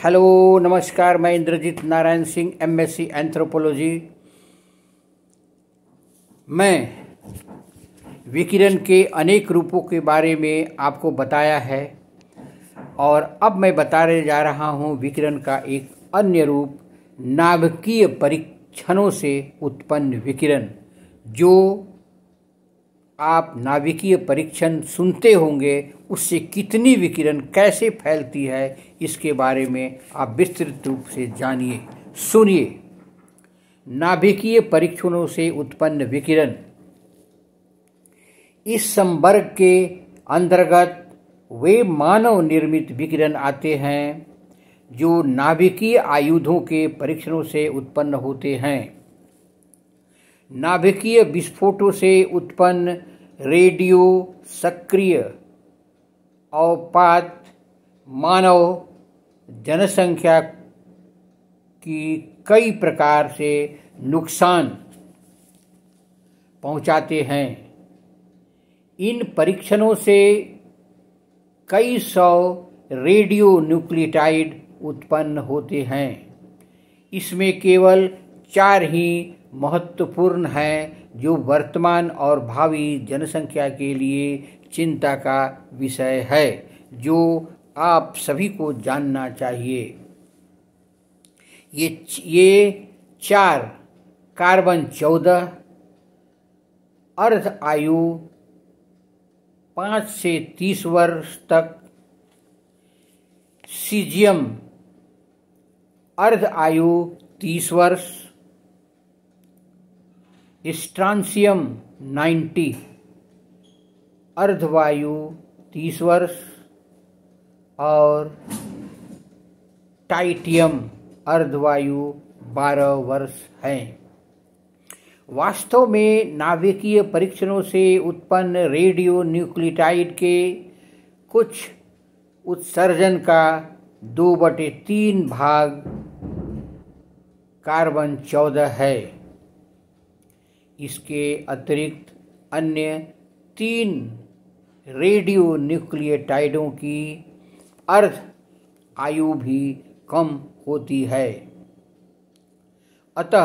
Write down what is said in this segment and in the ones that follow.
Hello नमस्कार, मैं Indrajit Narayan Singh, MSc anthropology. मैं विकिरण के अनेक रूपों के बारे में आपको बताया है और अब मैं बताने जा रहा हूँ विकिरण का एक अन्य रूप, नाभिकीय परीक्षणों से उत्पन्न विकिरण। जो आप नाभिकीय परीक्षण सुनते होंगे, उससे कितनी विकिरण कैसे फैलती है, इसके बारे में आप विस्तृत रूप से जानिए, सुनिए। नाभिकीय परीक्षणों से उत्पन्न विकिरण, इस संवर्ग के अंतर्गत वे मानव निर्मित विकिरण आते हैं जो नाभिकीय आयुधों के परीक्षणों से उत्पन्न होते हैं। नाभिकीय विस्फोटों से उत्पन्न रेडियो सक्रिय अवपात मानव जनसंख्या की कई प्रकार से नुकसान पहुंचाते हैं। इन परीक्षणों से कई सौ रेडियो न्यूक्लियोटाइड उत्पन्न होते हैं। इसमें केवल 4 ही महत्वपूर्ण हैं जो वर्तमान और भावी जनसंख्या के लिए चिंता का विषय है, जो आप सभी को जानना चाहिए। ये 4 कार्बन 14, अर्ध आयु 5 से 30 वर्ष तक, सीजियम अर्ध आयु 30 वर्ष, स्ट्रांसियम 90 अर्धवायु 30 वर्ष और टाइटियम अर्धवायु 12 वर्ष हैं। वास्तव में नाभिकीय परीक्षणों से उत्पन्न रेडियो न्यूक्लियोटाइड के कुछ उत्सर्जन का 2/3 भाग कार्बन 14 है। इसके अतिरिक्त अन्य 3 रेडियो न्यूक्लियोटाइडों की अर्ध आयु भी कम होती है। अतः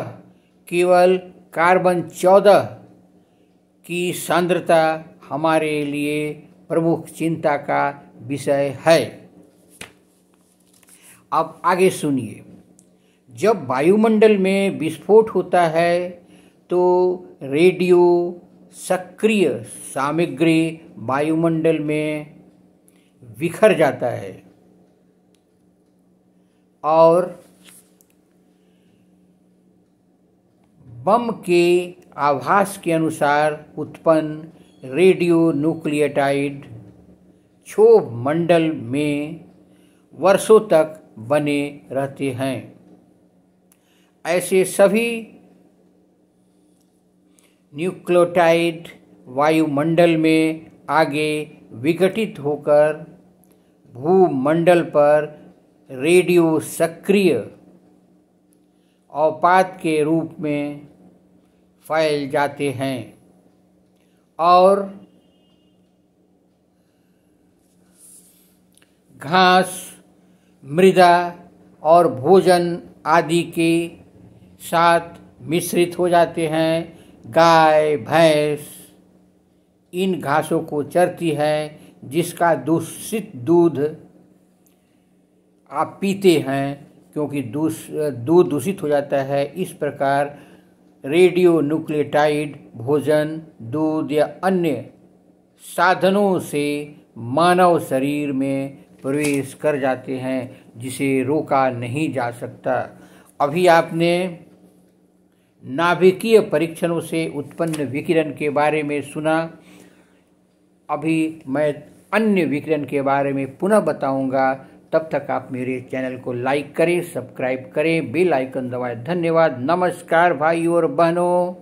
केवल कार्बन 14 की सांद्रता हमारे लिए प्रमुख चिंता का विषय है। अब आगे सुनिए। जब वायुमंडल में विस्फोट होता है तो रेडियो सक्रिय सामग्री वायुमंडल में बिखर जाता है और बम के आभास के अनुसार उत्पन्न रेडियो न्यूक्लियोटाइड क्षोभ मंडल में वर्षों तक बने रहते हैं। ऐसे सभी न्यूक्लियोटाइड वायुमंडल में आगे विघटित होकर भूमंडल पर रेडियो सक्रिय अवपात के रूप में फैल जाते हैं और घास, मृदा और भोजन आदि के साथ मिश्रित हो जाते हैं। गाय, भैंस इन घासों को चरती है, जिसका दूषित दूध आप पीते हैं, क्योंकि दूध दूषित हो जाता है। इस प्रकार रेडियो न्यूक्लियोटाइड भोजन, दूध या अन्य साधनों से मानव शरीर में प्रवेश कर जाते हैं, जिसे रोका नहीं जा सकता। अभी आपने नाभिकीय परीक्षणों से उत्पन्न विकिरण के बारे में सुना। अभी मैं अन्य विकिरण के बारे में पुनः बताऊंगा। तब तक आप मेरे चैनल को लाइक करें, सब्सक्राइब करें, बेल आइकन दबाएं। धन्यवाद। नमस्कार भाइयों और बहनों।